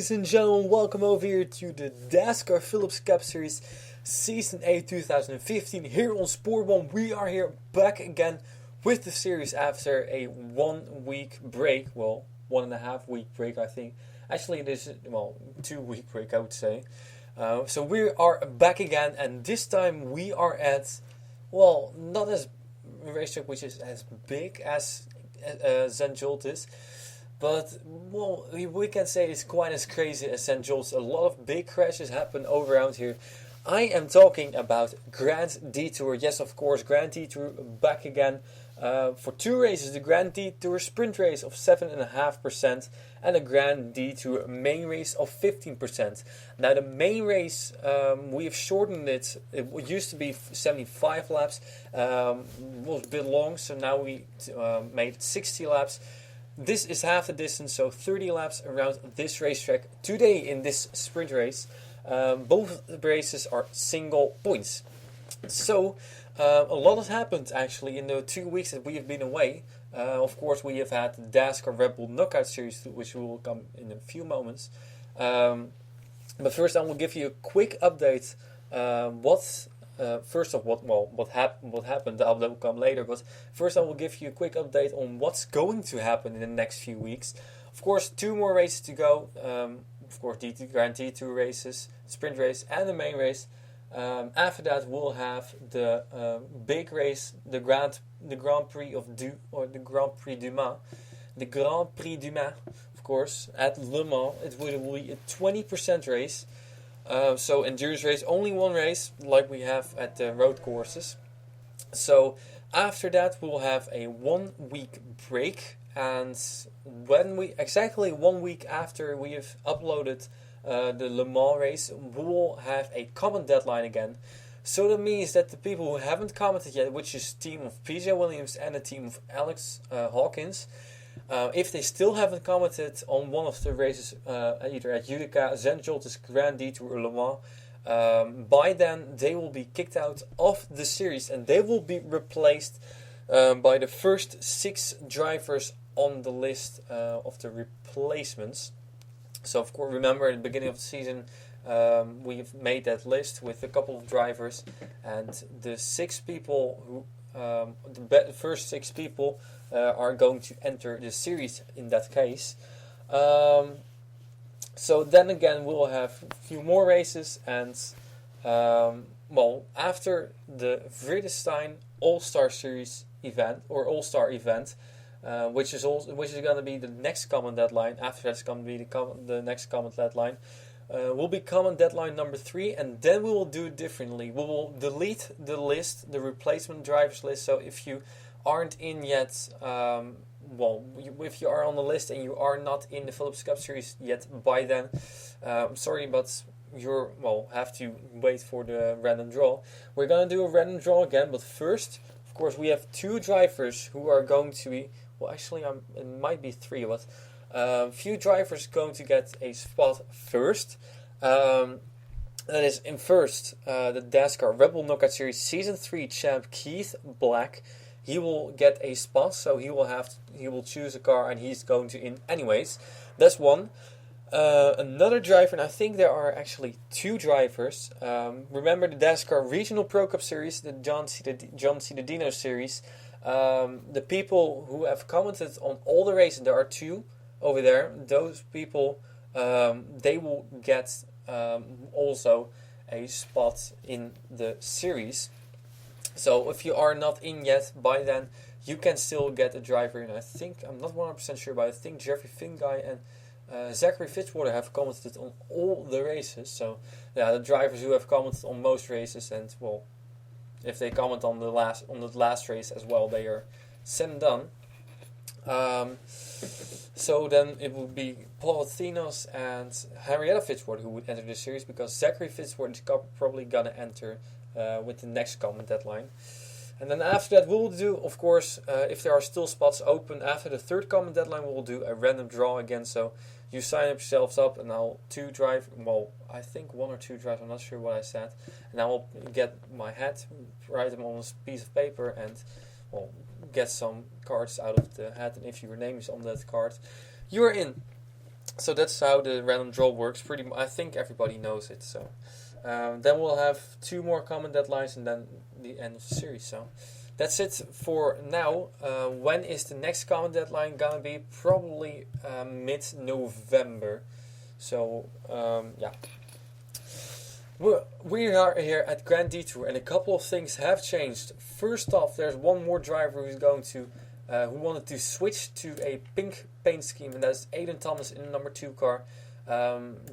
Ladies and gentlemen, welcome over here to the Dascar Phillips Cup Series Season 8 2015. Here on Sport 1, we are here back again with the series after a 1 week break. Well, 1.5 week break, I think. Actually, it is, 2 week break, I would say. So we are back again, and this time we are at, not as racetrack which is as big as St. Jolt is. But, we can say it's quite as crazy as St. John's. A lot of big crashes happen all around here. I am talking about Grand Detour. Yes, of course, Grand Detour back again for 2 races. The Grand Detour sprint race of 7.5% and a Grand Detour main race of 15%. Now, the main race, we have shortened it. It used to be 75 laps. Was a bit long, so now we made 60 laps. This is half the distance, so 30 laps around this racetrack today in this sprint race. Both the races are single points. So, a lot has happened actually in the 2 weeks that we have been away. Of course, we have had the Dascar Red Bull Knockout Series, which will come in a few moments. But first, I will give you a quick update. First of what happened, that will come later. But first, I will give you a quick update on what's going to happen in the next few weeks. Of course, 2 more races to go. Of course, the Grand Detour races, sprint race, and the main race. After that, we'll have the big race, the Grand Prix the Grand Prix du Mans, of course, at Le Mans. It will be a 20% race. So endurance race, only 1 race, like we have at the road courses. So after that, we'll have a 1 week break, and exactly 1 week after we have uploaded the Le Mans race, we will have a comment deadline again. So that means that the people who haven't commented yet, which is the team of PJ Williams and the team of Alex Hawkins, if they still haven't commented on one of the races, either at Utica, St. Jolt's, Grand Detour, or Le Mans, by then they will be kicked out of the series and they will be replaced by the first 6 drivers on the list of the replacements. So, of course, remember at the beginning of the season, we've made that list with a couple of drivers, and the 6 people who the first 6 people are going to enter the series in that case. So then again, we'll have a few more races, and after the Vredestein All-Star Series event or All-Star event, which is going to be the next comment deadline. After that's going to be the next comment deadline. Will be comment deadline number 3, and then we will do it differently. We will delete the list, the replacement drivers list. So if you aren't in yet, if you are on the list and you are not in the Phillips Cup Series yet by then, I'm sorry, but you have to wait for the random draw. We're going to do a random draw again, but first, of course, we have 2 drivers who are going to be, it might be 3, but few drivers going to get a spot first. That is in first, the Dascar Red Bull Knockout Series Season 3 champ Keith Black. He will get a spot, so he will choose a car and he's going to in anyways. That's one. Another driver, and I think there are actually 2 drivers. Remember the Dascar Regional Pro Cup Series, the John Cittadino Series. The people who have commented on all the races, there are 2 over there. Those people, they will get also a spot in the series. So if you are not in yet by then, you can still get a driver. And I think, I'm not 100% sure, but I think Jeffrey Finguy and Zachary Fitzwater have commented on all the races. So yeah, the drivers who have commented on most races, and if they comment on the last race as well, they are said and done. So then it would be Paul Thinos and Henrietta Fitzwater who would enter the series, because Zachary Fitzwater is probably gonna enter with the next comment deadline. And then after that, we'll do, of course, if there are still spots open after the 3rd comment deadline, we'll do a random draw again. So you sign up yourselves up, and I'll I think 1 or 2 drives, I'm not sure what I said. And I will get my hat, write them on a piece of paper, and get some cards out of the hat. And if your name is on that card, you're in. So that's how the random draw works. I think everybody knows it. So then we'll have 2 more common deadlines and then the end of the series. So that's it for now. When is the next common deadline gonna be? Probably mid-November. So yeah. We are here at Grand Detour, and a couple of things have changed. First off, there's one more driver who's going to who wanted to switch to a pink paint scheme, and that's Aiden Thomas in the number 2 car.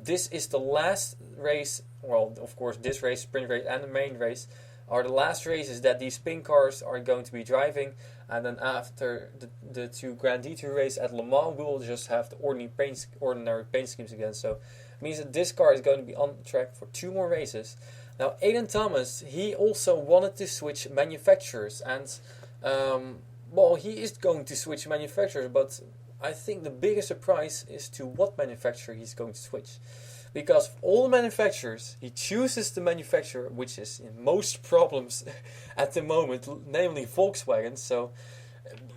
This is the last race. Well, of course, this race, sprint race, and the main race are the last races that these pink cars are going to be driving. And then after the 2 Grand Detour race at Le Mans, we will just have the ordinary paint schemes again. So it means that this car is going to be on track for 2 more races. Now, Aiden Thomas, he also wanted to switch manufacturers, and well, he is going to switch manufacturers, but I think the biggest surprise is to what manufacturer he's going to switch. Because of all the manufacturers, he chooses the manufacturer which is in most problems at the moment, namely Volkswagen. So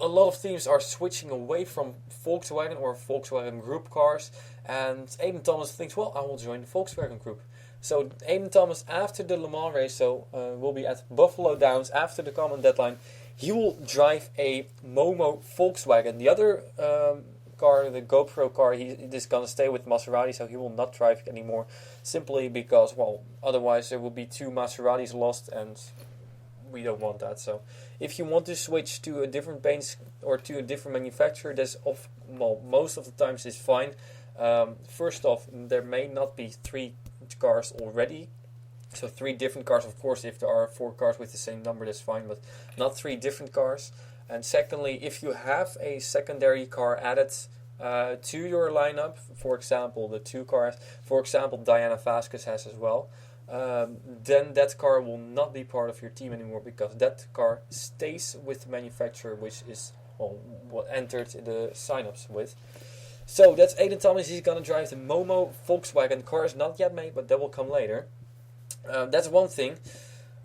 a lot of teams are switching away from Volkswagen or Volkswagen Group cars, and Aiden Thomas thinks, well, I will join the Volkswagen Group. So Aiden Thomas, after the Le Mans race, will be at Buffalo Downs after the common deadline. He will drive a Momo Volkswagen. The other car, the GoPro car, he is going to stay with Maserati, so he will not drive it anymore. Simply because, well, otherwise there will be 2 Maseratis lost, and we don't want that. So if you want to switch to a different paint or to a different manufacturer, most of the times is fine. First off, there may not be 3 cars already. So 3 different cars, of course. If there are 4 cars with the same number, that's fine, but not 3 different cars. And secondly, if you have a secondary car added to your lineup, for example, the 2 cars, for example, Diana Vasquez has as well, then that car will not be part of your team anymore, because that car stays with the manufacturer, which is what entered the signups with. So that's Aiden Thomas. He's going to drive the Momo Volkswagen. Car is not yet made, but that will come later. That's one thing.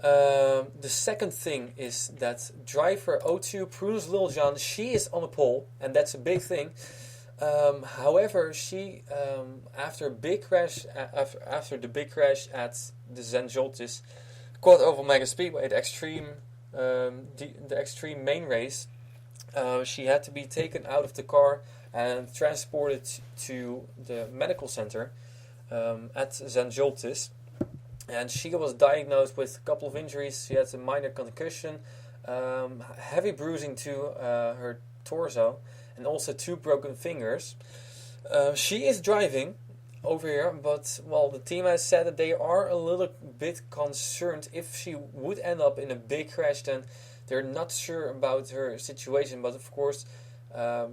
The second thing is that driver 02, Prudence Littlejohn, she is on the pole, and that's a big thing. However, she after the big crash at the Zandvoortse Quad Oval Mega Speedway, the extreme main race, she had to be taken out of the car and transported to the medical center at Zandvoortse. And she was diagnosed with a couple of injuries. She had a minor concussion, heavy bruising to her torso, and also 2 broken fingers. She is driving over here, but well, the team has said that they are a little bit concerned if she would end up in a big crash. Then they're not sure about her situation. But of course,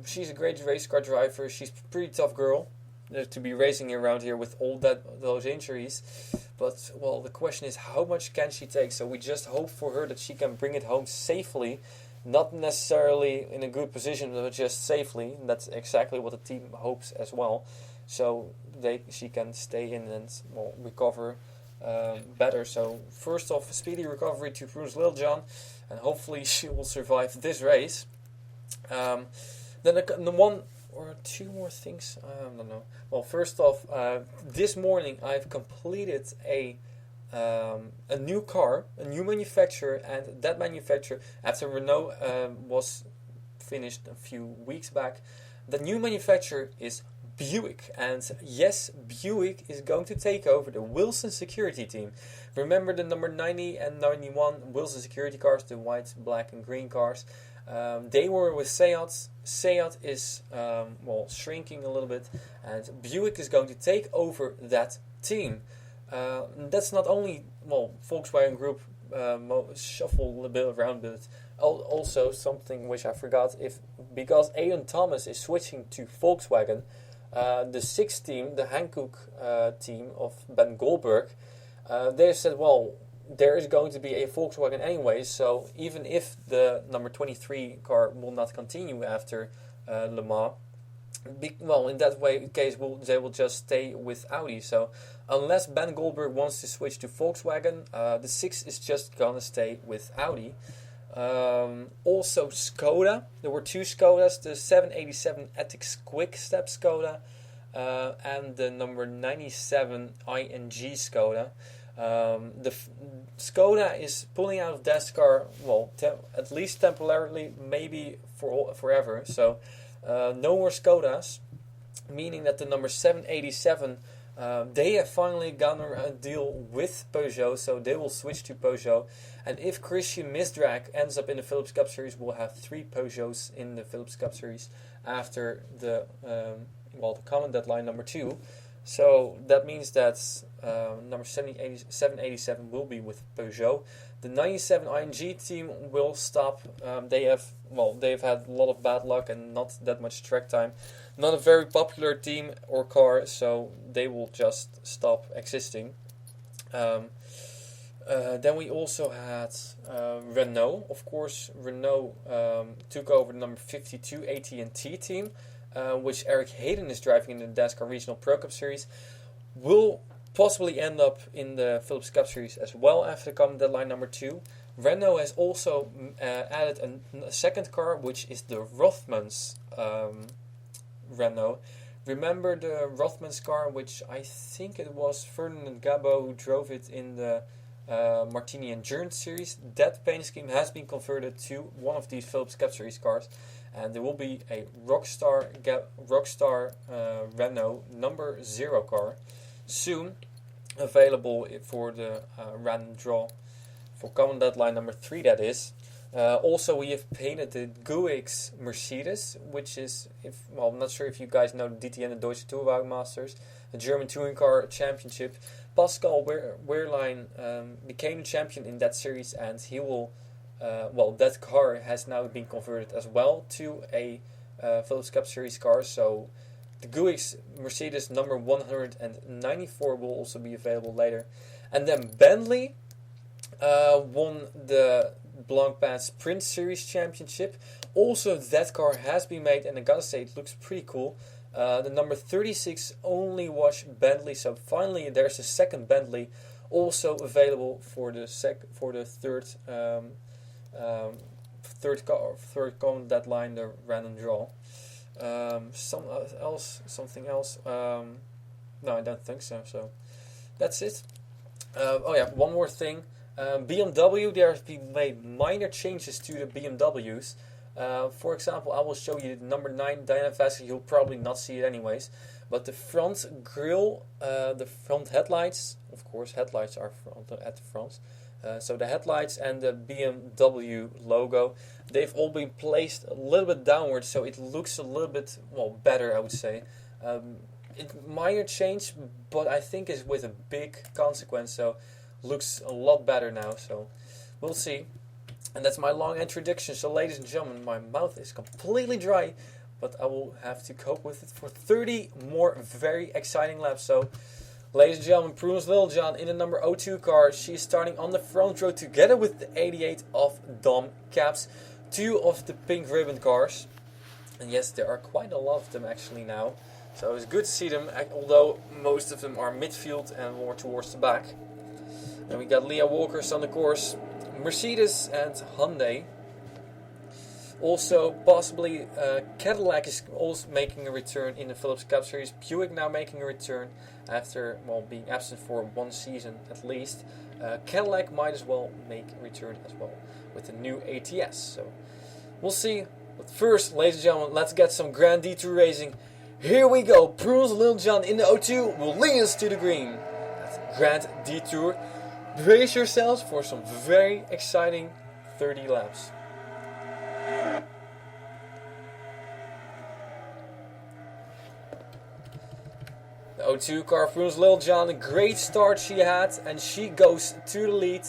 she's a great race car driver. She's a pretty tough girl to be racing around here with all those injuries. But, well, the question is, how much can she take? So we just hope for her that she can bring it home safely. Not necessarily in a good position, but just safely. And that's exactly what the team hopes as well. So she can stay in and recover better. So first off, speedy recovery to Prudence Littlejohn. And hopefully she will survive this race. Then the 1 or 2 more things, I don't know. Well, first off, this morning I've completed a new car, a new manufacturer, and that manufacturer, after Renault was finished a few weeks back, the new manufacturer is Buick. And yes, Buick is going to take over the Wilson security team. Remember the number 90 and 91 Wilson security cars, the white, black, and green cars. They were with Seat. Seat is shrinking a little bit, and Buick is going to take over that team. That's not only Volkswagen Group shuffle a bit around, but also something which I forgot. Because Aiden Thomas is switching to Volkswagen, the 6th team, the Hankook team of Ben Goldberg, they said, well, there is going to be a Volkswagen anyway, so even if the number 23 car will not continue after Le Mans, in that case they will just stay with Audi. So unless Ben Goldberg wants to switch to Volkswagen, the 6 is just going to stay with Audi. Also Skoda, there were 2 Skodas, the 787 Ethics Quick Step Skoda, and the number 97 ING Skoda. Skoda is pulling out of Dascar, well, at least temporarily, maybe forever. So no more Skodas, meaning that the number 787, they have finally gotten a deal with Peugeot, so they will switch to Peugeot. And if Christian Misdrag ends up in the Philips Cup Series, we'll have 3 Peugeots in the Philips Cup Series after the common deadline number 2. So that means that number 787 will be with Peugeot. The 97 ING team will stop. They've had a lot of bad luck and not that much track time. Not a very popular team or car, so they will just stop existing. Then we also had Renault. Of course, Renault took over the number 52 AT&T team, which Eric Hayden is driving in the Dascar Regional Pro Cup Series. Will possibly end up in the Philips Cup Series as well after the common deadline number 2. Renault has also added a second car, which is the Rothmans Renault. Remember the Rothmans car, which I think it was Ferdinand Gabo who drove it in the Martini Endurance Series? That paint scheme has been converted to one of these Philips Cup Series cars, and there will be a Rockstar Renault number 0 car soon available for the random draw for common deadline number 3, that is. Also, we have painted the GUX Mercedes, which is, I'm not sure if you guys know the DTM, the Deutsche Tourbauermasters, the German touring car championship. Pascal Wehrlein became the champion in that series, and he will, that car has now been converted as well to a Philips Cup Series car. So the GUX Mercedes number 194 will also be available later. And then Bentley won the Blancpain Sprint Series Championship. Also, that car has been made, and I gotta say, it looks pretty cool. The number 36 only watch Bentley, so finally there's a second Bentley also available for the third common deadline, the random draw. Something else? No, I don't think so. So that's it. One more thing. BMW, there have been made minor changes to the BMWs. For example, I will show you the number 9 Diana Vasquez. You'll probably not see it anyways. But the front grille, the front headlights, of course, headlights are at the front. So the headlights and the BMW logo, they've all been placed a little bit downwards, so it looks a little bit, better, I would say. Minor change, but I think it's with a big consequence, so looks a lot better now, so we'll see. And that's my long introduction. So ladies and gentlemen, my mouth is completely dry, but I will have to cope with it for 30 more very exciting laps. So ladies and gentlemen, Prudence Littlejohn in the number 02 car. She's starting on the front row together with the 88 of Dom Caps, 2 of the pink ribbon cars. And yes, there are quite a lot of them actually now, so it's good to see them, although most of them are midfield and more towards the back. And we got Leah Walkers on the course, Mercedes and Hyundai. Also, possibly Cadillac is also making a return in the Philips Cup Series. Buick now making a return after being absent for 1 season at least. Cadillac might as well make a return as well with the new ATS. So we'll see. But first, ladies and gentlemen, let's get some Grand Detour racing. Here we go. Prudence Littlejohn in the 02 will lead us to the green. That's Grand Detour. Brace yourselves for some very exciting 30 laps. The 02 car, Prudence Littlejohn, a great start she had, and she goes to the lead,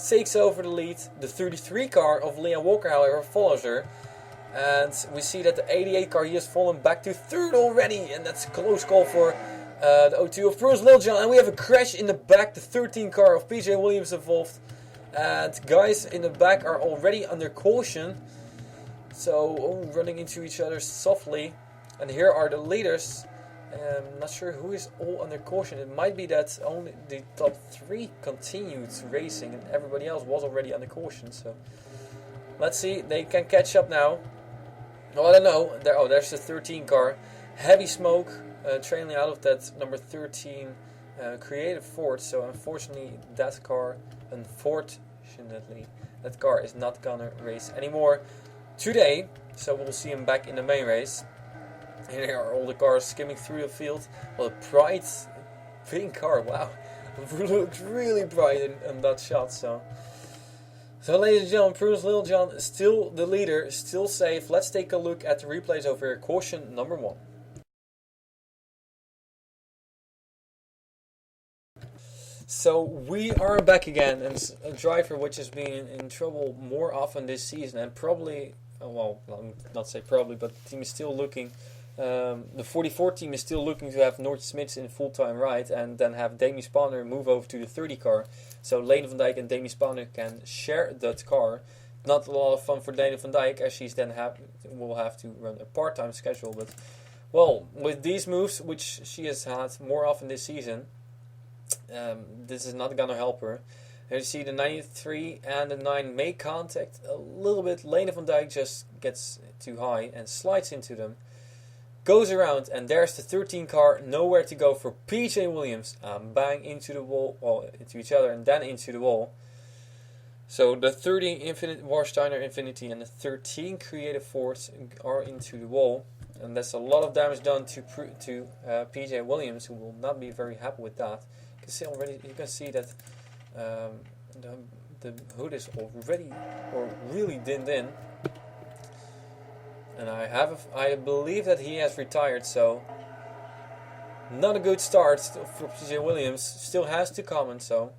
takes over the lead. The 33 car of Leah Walker, however, follows her. And we see that the 88 car, he has fallen back to third already, and that's a close call for the 02 of Prudence Littlejohn. And we have a crash in the back, the 13 car of PJ Williams involved. And guys in the back are already under caution. So running into each other softly. And here are the leaders. I'm not sure who is all under caution. It might be that only the top 3 continued racing and everybody else was already under caution. So let's see, they can catch up now. Oh, I don't know. There's the 13 car. Heavy smoke trailing out of that number 13 creative Ford. So unfortunately, that car is not gonna race anymore today. So we'll see him back in the main race. Here are all the cars skimming through the field. Well, a bright pink car, wow, looks really bright in that shot. So ladies and gentlemen, Prudence Littlejohn still the leader, still safe. Let's take a look at the replays over here. Caution number 1. So we are back again, and a driver which has been in trouble more often this season, and probably, well, not say probably, but the team is still looking. The 44 team is still looking to have Noort Smits in full-time ride, and then have Demi Spanner move over to the 30 car. So Lene van Dijk and Demi Spanner can share that car. Not a lot of fun for Lene van Dijk, as she's then will have to run a part-time schedule. But well, with these moves, which she has had more often this season, this is not gonna help her. Here you see the 93 and the 9 make contact a little bit. Lene van Dijk just gets too high and slides into them. Goes around, and there's the 13 car, nowhere to go for PJ Williams. Bang into the wall, well, into each other and then into the wall. So the 30 Warsteiner Infinity and the 13 Creative Force are into the wall. And that's a lot of damage done to PJ Williams, who will not be very happy with that. You can see already. You can see that the hood is already or really dinned in, and I believe that he has retired. So not a good start for PJ Williams. Still has to come, and so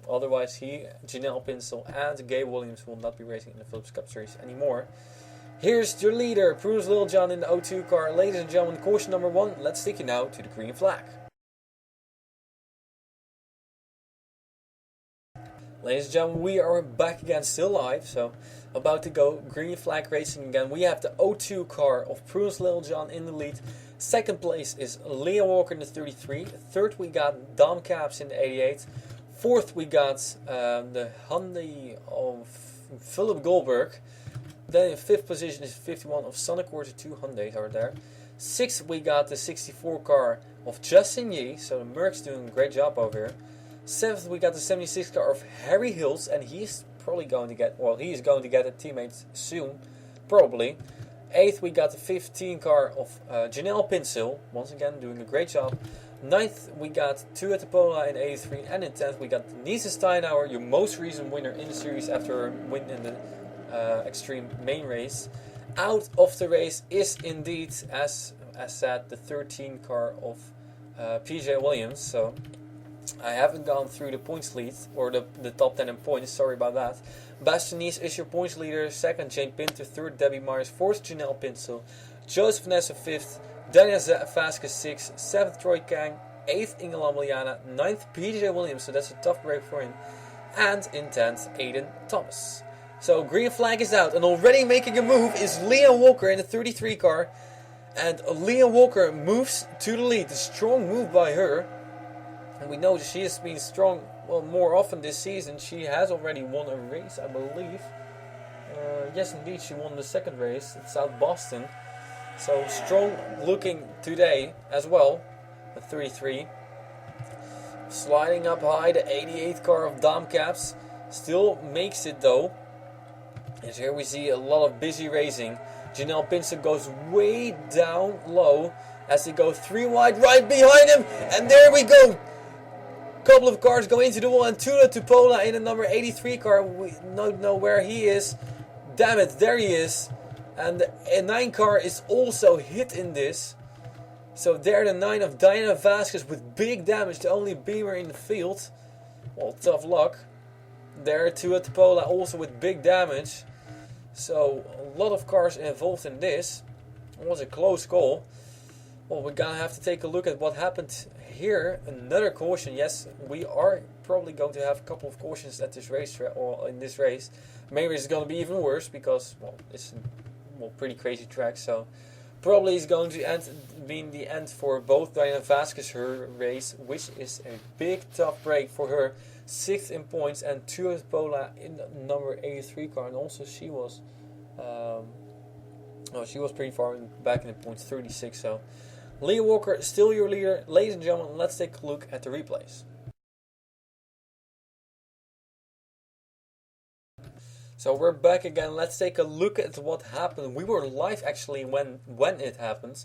otherwise Janelle Pinsel and Gabe Williams will not be racing in the Phillips Cup Series anymore. Here's your leader, Prudence Littlejohn in the O2 car. Ladies and gentlemen, caution number 1. Let's take you now to the green flag. Ladies and gentlemen, we are back again, still live, so about to go green flag racing again. We have the O2 car of Prudence Littlejohn in the lead. Second place is Leah Walker in the 33. Third we got Dom Caps in the 88. Fourth we got the Hyundai of Philip Goldberg. Then in fifth position is 51 of Sonnecourt. The 2 Hyundais are there. Sixth we got the 64 car of Justin Yee, so the Merc's doing a great job over here. 7th we got the 76 car of Harry Hills, and he's probably going to get, well, he is going to get a teammate soon, probably. 8th we got the 15 car of Janelle Pinsel, once again doing a great job. 9th we got Tuat Pola in 83, and in 10th we got Nisa Steinauer, your most recent winner in the series after her win in the Extreme main race. Out of the race is indeed, as said, the 13 car of PJ Williams. So I haven't gone through the points lead, or the top 10 in points, sorry about that. Bastianese is your points leader, 2nd Jane Pinter, 3rd Debbie Myers, 4th Janelle Pinsel, Joseph Vanessa 5th, Daniel Vasquez 6th, 7th Troy Kang, 8th Ingela Miliana, 9th PJ Williams, so that's a tough break for him, and in 10th Aiden Thomas. So green flag is out, and already making a move is Leah Walker in the 33 car, and Leah Walker moves to the lead. A strong move by her. And we know that she has been strong, well, more often this season. She has already won a race, I believe. Yes, indeed, she won the 2nd race at South Boston. So strong looking today as well. The 33. Sliding up high, the 88th car of Dom Caps. Still makes it though. And here we see a lot of busy racing. Janelle Pinsel goes way down low as they go 3 wide right behind him. And there we go. Couple of cars go into the wall, and Tula Tupola in the number 83 car. We don't know where he is. Damn it, there he is. And the 9 car is also hit in this. So there the 9 of Diana Vasquez with big damage, the only beamer in the field. Well, tough luck. There Tula Tupola also with big damage. So a lot of cars involved in this. It was a close call. Well, we're gonna have to take a look at what happened here. Another caution. Yes, we are probably going to have a couple of cautions at this race, or in this race. Maybe it's going to be even worse because, well, it's a pretty crazy track. So probably it's going to be the end for both Diana Vasquez, her race, which is a big tough break for her. 6th in points, and Tuat Pola in the number 83 car, and also she was Oh, she was pretty far back in the points, 36. So Leah Walker is still your leader. Ladies and gentlemen, let's take a look at the replays. So we're back again. Let's take a look at what happened. We were live actually when it happened.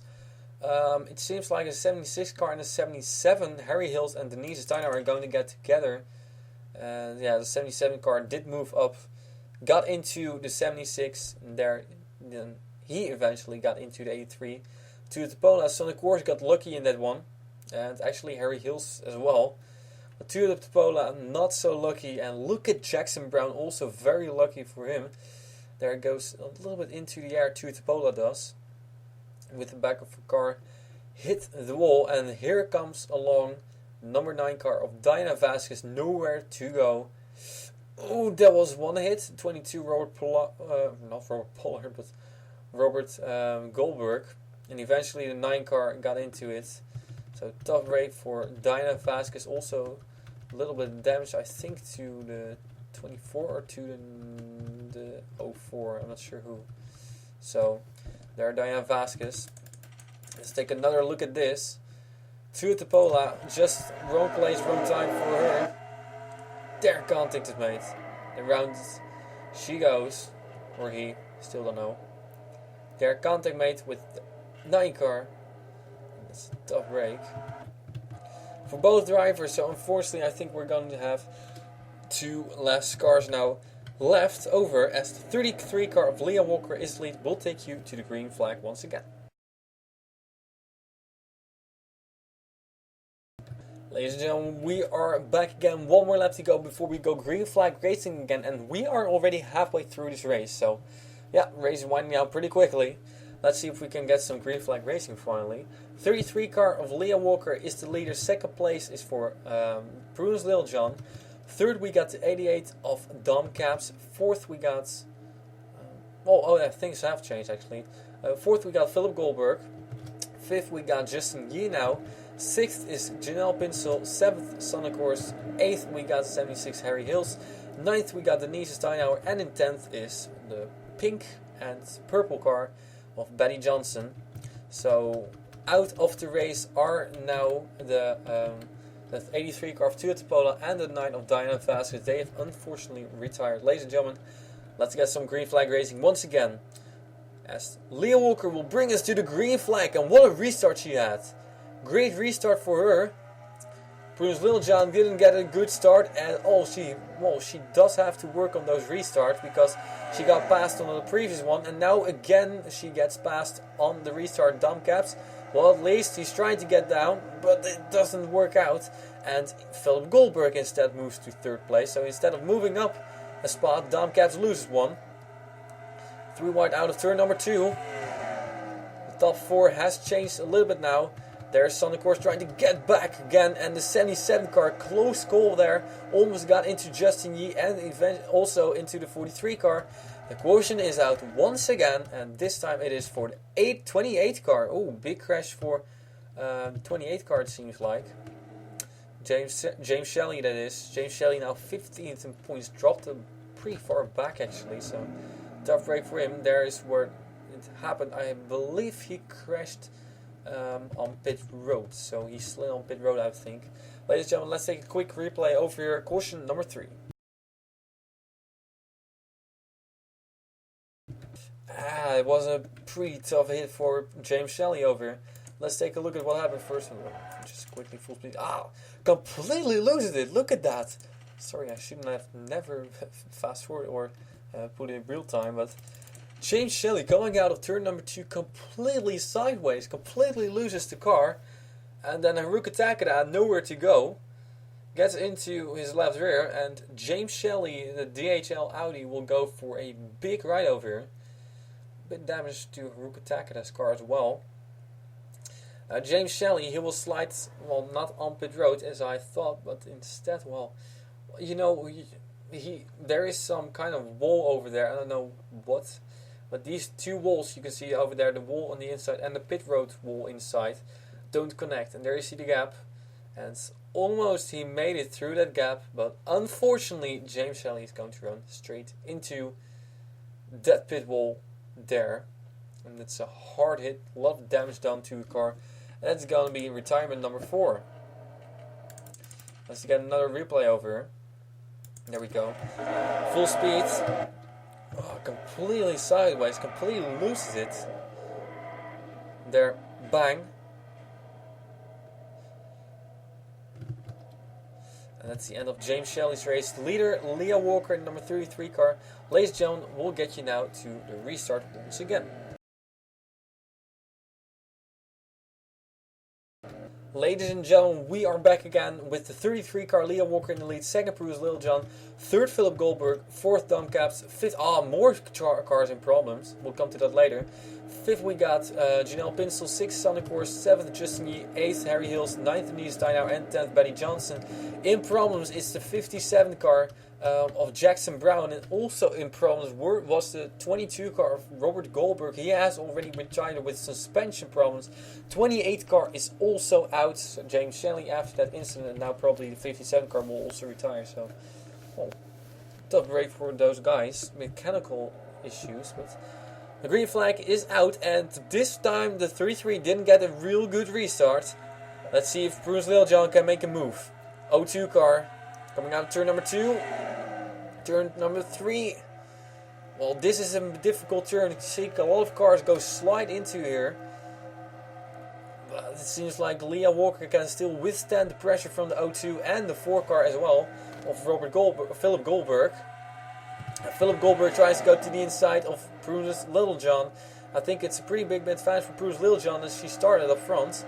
It seems like a 76 car and a 77, Harry Hills and Denise Steiner are going to get together. And yeah, the 77 car did move up, got into the 76, and then he eventually got into the 83. To the Pola, Sonic Wars got lucky in that one, and actually Harry Hills as well. But to the Pola, not so lucky, and look at Jackson Brown, also very lucky for him. There it goes a little bit into the air, to the Pola does. With the back of the car, hit the wall, and here comes along number 9 car of Diana Vasquez, nowhere to go. Oh, that was one hit. 22 Robert Goldberg, and eventually the 9 car got into it. So tough break for Diana Vasquez. Also a little bit of damage, I think, to the 24 or to the 04. I'm not sure who. So there, Diana Vasquez. Let's take another look at this. To the Pola, just wrong place, wrong time for her. There, contact is made. And round she goes, or he, still don't know. There, contact made with the 9 car. That's a tough break for both drivers. So unfortunately, I think we're going to have 2 last cars now left over, as the 33 car of Leah Walker is lead, will take you to the green flag once again. Ladies and gentlemen, we are back again. One more lap to go before we go green flag racing again, and we are already halfway through this race. So yeah, race is winding down pretty quickly. Let's see if we can get some green flag racing finally. 33 car of Leah Walker is the leader. Second place is for Prudence Littlejohn. Third we got the 88 of Dom Caps. Fourth we got yeah, things have changed actually. Fourth we got Philip Goldberg. Fifth we got Justin Yee now. Sixth is Janelle Pinsel. Seventh Sonic Horse. Eighth we got 76 Harry Hills. Ninth we got Denise Steinhauer, and in 10th is the pink and purple car of Betty Johnson. So out of the race are now the 83 car of Toyota Pola and the 9 of Diana Vasquez. They have unfortunately retired. Ladies and gentlemen, let's get some green flag racing once again, as Leah Walker will bring us to the green flag. And what a restart she had. Great restart for her. Prudence Littlejohn didn't get a good start at all. She does have to work on those restarts, because she got passed on the previous one, and now again she gets passed on the restart. Dom Caps, well, at least he's trying to get down, but it doesn't work out, and Philip Goldberg instead moves to 3rd place. So instead of moving up a spot, Dom Caps loses one. 3 wide out of turn number 2. The top 4 has changed a little bit now. There's Sonic Horse trying to get back again, and the 77 car, close call there, almost got into Justin Yee and also into the 43 car. The quotient is out once again, and this time it is for the 28 car. Oh, big crash for the 28 car, it seems like. James Shelley, that is. James Shelley now 15th in points, dropped pretty far back actually, so tough break for him. There is where it happened. I believe he crashed on pit road, so he slid on pit road, I think. Ladies and gentlemen, let's take a quick replay over here. Caution number 3. It was a pretty tough hit for James Shelley over here. Let's take a look at what happened first. Just quickly full speed. Completely loses it. Look at that. Sorry, I shouldn't have never fast forward or put it in real time, but James Shelley coming out of turn number 2 completely sideways, completely loses the car, and then Haruka Takeda had nowhere to go, gets into his left rear, and James Shelley, the DHL Audi, will go for a big ride over here. Bit damage to Haruka Takeda's car as well. James Shelley, he will slide, well, not on pit road as I thought, but instead, well, you know, there is some kind of wall over there, I don't know what. But these 2 walls you can see over there, the wall on the inside and the pit road wall inside, don't connect. And there you see the gap. And almost he made it through that gap. But unfortunately, James Shelley is going to run straight into that pit wall there. And it's a hard hit, a lot of damage done to a car. And that's going to be retirement number 4. Let's get another replay over here. There we go. Full speed. Oh, completely sideways, completely loses it. There, bang. And that's the end of James Shelley's race. The leader, Leah Walker, in number 33 car. Ladies and gentlemen, we'll get you now to the restart once again. Ladies and gentlemen, we are back again with the 33 car, Leah Walker in the lead, second Bruce Littlejohn, third Philip Goldberg, fourth Dom Caps, fifth, more cars in problems, we'll come to that later. Fifth we got Janelle Pinsel, sixth Sonic Horse, seventh Justin Yee, eighth Harry Hills, ninth Anita Steinauer, and 10th Betty Johnson. In problems is the 57 car of Jackson Brown, and also in problems was the 22 car of Robert Goldberg. He has already retired with suspension problems. 28 car is also out, so James Shelley after that incident, and now probably the 57 car will also retire. So, well, tough break for those guys. Mechanical issues, but the green flag is out, and this time the 33 didn't get a real good restart. Let's see if Bruce Littlejohn can make a move. 02 car coming out of turn number 2. Turn number 3. Well, this is a difficult turn. You see a lot of cars go slide into here. But it seems like Leah Walker can still withstand the pressure from the 02 and the 4 car as well of Philip Goldberg. Philip Goldberg tries to go to the inside of Bruce Littlejohn. I think it's a pretty big advantage for Bruce Littlejohn as she started up front.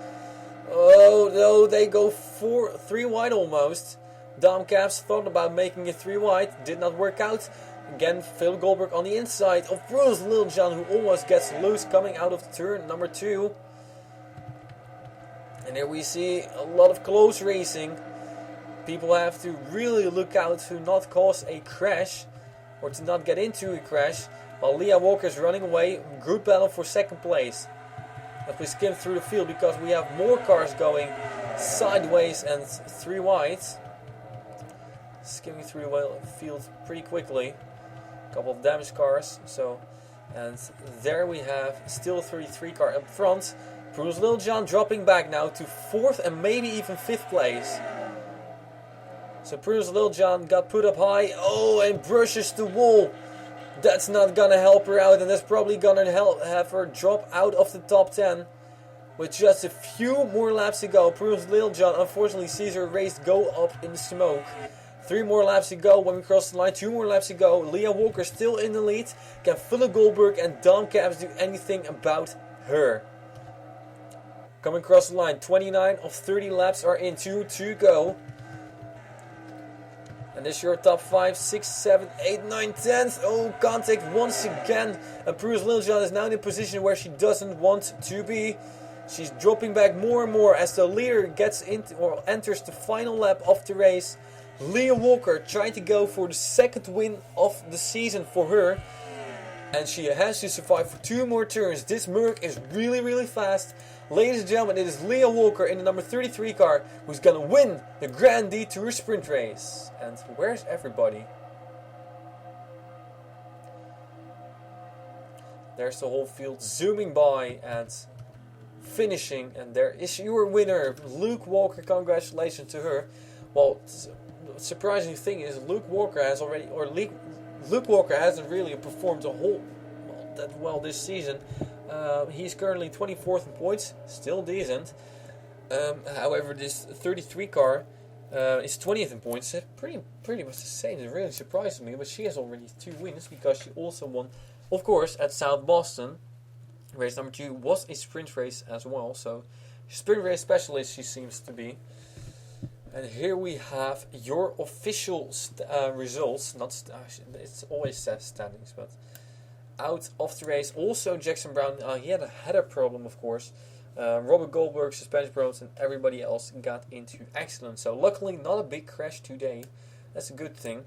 Oh no, they go 3 wide almost. Dom Caps thought about making it 3 wide, did not work out. Again, Philip Goldberg on the inside of Bruce Littlejohn, who almost gets loose coming out of turn number 2. And here we see a lot of close racing. People have to really look out to not cause a crash or to not get into a crash. While Leah Walker is running away, group battle for second place. As we skim through the field, because we have more cars going sideways and 3 wide. Skimming through the field pretty quickly. A couple of damaged cars. And there we have still 33 car up front. Bruce Littlejohn dropping back now to 4th and maybe even 5th place. So Bruce Littlejohn got put up high. Oh, and brushes the wall. That's not gonna help her out, and that's probably gonna have her drop out of the top 10. With just a few more laps to go, Bruce Littlejohn unfortunately sees her race go up in smoke. 3 more laps to go when we cross the line, 2 more laps to go. Leah Walker still in the lead. Can Philip Goldberg and Dom Caps do anything about her? Coming across the line, 29 of 30 laps are in, 2 to go. And this is your top 5, 6, 7, 8, 9, 10. Oh, contact once again. And Bruce Littlejohn is now in a position where she doesn't want to be. She's dropping back more and more as the leader gets into or enters the final lap of the race. Leah Walker trying to go for the second win of the season for her. And she has to survive for 2 more turns. This Merc is really, really fast. Ladies and gentlemen, it is Leah Walker in the number 33 car who's going to win the Grand Detour sprint race. And where's everybody? There's the whole field zooming by and finishing. And there is your winner, Luke Walker. Congratulations to her. Well, the surprising thing is Luke Walker hasn't really performed that well this season. He's currently 24th in points, still decent. However, this 33 car is 20th in points. Pretty much the same. It really surprised me, but she has already 2 wins because she also won, of course, at South Boston. Race number 2 was a sprint race as well, so sprint race specialist she seems to be. And here we have your official results. It's always standings, but out of the race. Also, Jackson Brown, he had a header problem, of course. Robert Goldberg, suspension problems, and everybody else got into accidents. So luckily, not a big crash today. That's a good thing.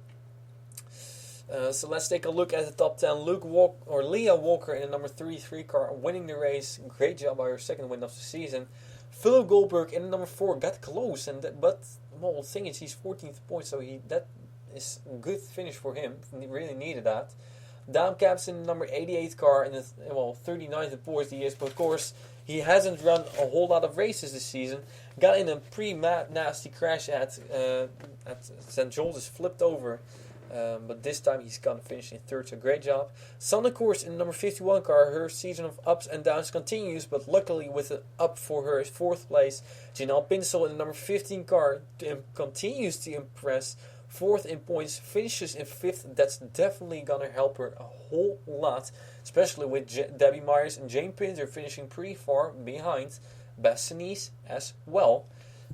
So let's take a look at the top 10. Leah Walker in the number 33 car, winning the race. Great job by her second win of the season. Philip Goldberg in the number 4 got close, but the thing is, he's 14th point, so that is a good finish for him. He really needed that. Daan Caps in the number 88 car in the 39th in points he is, but of course he hasn't run a whole lot of races this season. Got in a pretty nasty crash at St. John's, flipped over. But this time he's gonna finish in third, so great job. Sanne Koers in the number 51 car, her season of ups and downs continues, but luckily with an up for her is 4th place. Janelle Pinsel in the number 15 car continues to impress. 4th in points, finishes in 5th. That's definitely gonna help her a whole lot, especially with Debbie Myers and Jane Pinter finishing pretty far behind. Bastianise as well.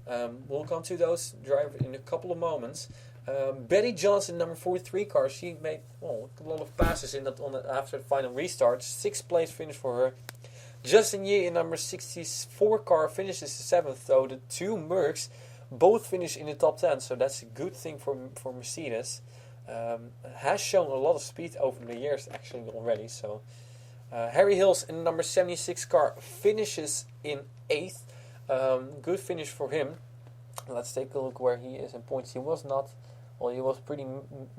We'll come to those drivers in a couple of moments. Betty Johnson, number 43 car, she made a lot of passes after the final restart. 6th place finish for her. Justin Yee in number 64 car finishes 7th, though the two Mercs both finish in the top 10, so that's a good thing for Mercedes. Has shown a lot of speed over the years actually already. So Harry Hills in the number 76 car finishes in 8th. Good finish for him. Let's take a look where he is in points. He was not. Well, he was pretty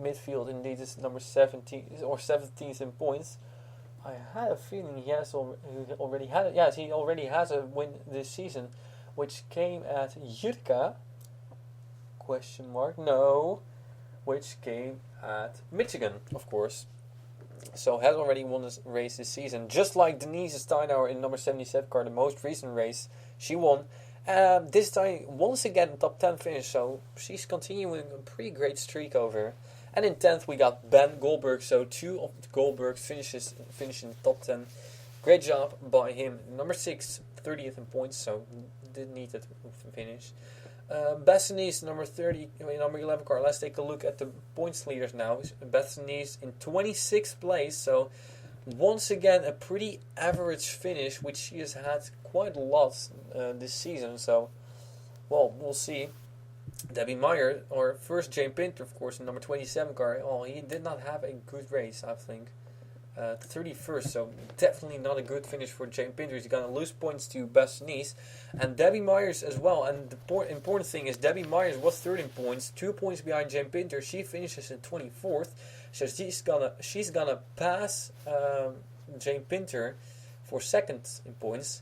midfield indeed. It's number 17 or 17th in points. I had a feeling he already had it. Yes, he already has a win this season, which came at Utica. Question mark? No, which came at Michigan, of course. So has already won this race this season, just like Denise Steinauer in number 77 car, the most recent race she won. This time, once again, top 10 finish, so she's continuing a pretty great streak over. And in 10th, we got Ben Goldberg, so 2 of the Goldbergs finish in the top 10. Great job by him. Number 6, 30th in points, so didn't need that finish. Bastianise, number 11 car. Let's take a look at the points leaders now. Bastianise in 26th place, so once again, a pretty average finish, which she has had quite a lot this season. So, we'll see. Debbie Meyer, or first Jane Pinter, of course, in number 27 car. He did not have a good race, I think. 31st, so definitely not a good finish for Jane Pinter. He's going to lose points to Bastianise. And Debbie Myers as well. And the important thing is Debbie Myers was 3rd in points, 2 points behind Jane Pinter. She finishes in 24th. So she's gonna pass Jane Pinter for 2nd in points.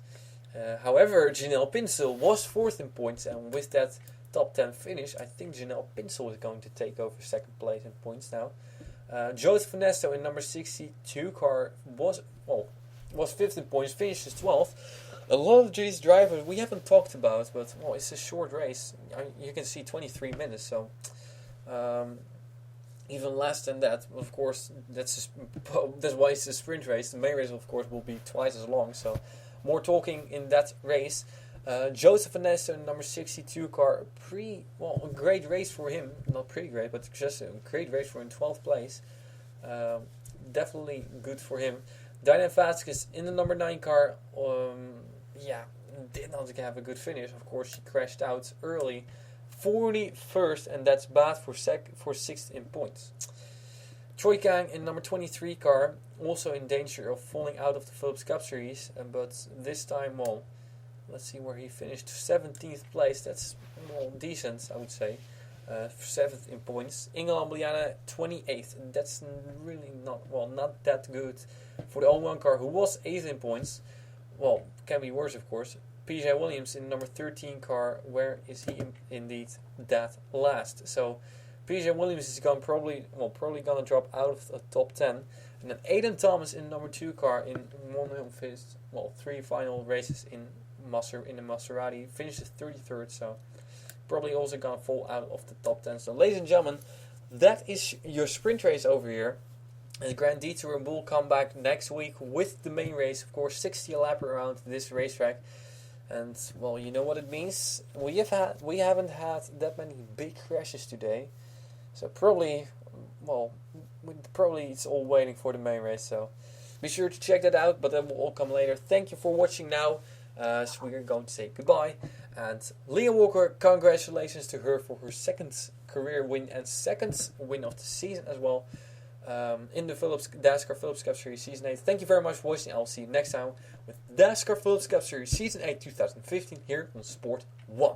However, Janelle Pinsel was 4th in points, and with that top 10 finish, I think Janelle Pinsel is going to take over 2nd place in points now. Joseph Ernesto in number 62 car was 5th in points, finishes 12th. A lot of these drivers we haven't talked about, but it's a short race. You can see 23 minutes, so. Even less than that, of course. That's why it's a sprint race. The main race, of course, will be twice as long. So, more talking in that race. Joseph Ernesto in number 62 car, a great race for him. Not pretty great, but just a great race for him. 12th place. Definitely good for him. Diane Vasquez in the number 9 car. Did not have a good finish. Of course, she crashed out early. 41st, and that's bad for 6th in points. Troy Kang in number 23 car, also in danger of falling out of the Phillips Cup Series, but this time, let's see where he finished. 17th place, that's decent, I would say. 7th in points. Ingela Ambliana, 28th. That's really not that good for the All-1 car, who was 8th in points. Can be worse, of course. PJ Williams in number 13 car, where is he indeed that last? So PJ Williams is probably gonna drop out of the top 10. And then Aiden Thomas in number 2 car in one of his 3 final races in the Maserati finishes 33rd, so probably also gonna fall out of the top 10. So ladies and gentlemen, that is your sprint race over here. And the Grand Detour will come back next week with the main race, of course, 60 lap around this racetrack. And you know what it means. We haven't had that many big crashes today, so probably it's all waiting for the main race. So be sure to check that out. But that will all come later. Thank you for watching now. So we're going to say goodbye. And Leah Walker, congratulations to her for her 2nd career win and 2nd win of the season as well. In the Dascar Phillips Cup Series Season 8. Thank you very much for watching. I'll see you next time with Dascar Phillips Cup Series Season 8 2015 here on Sport 1.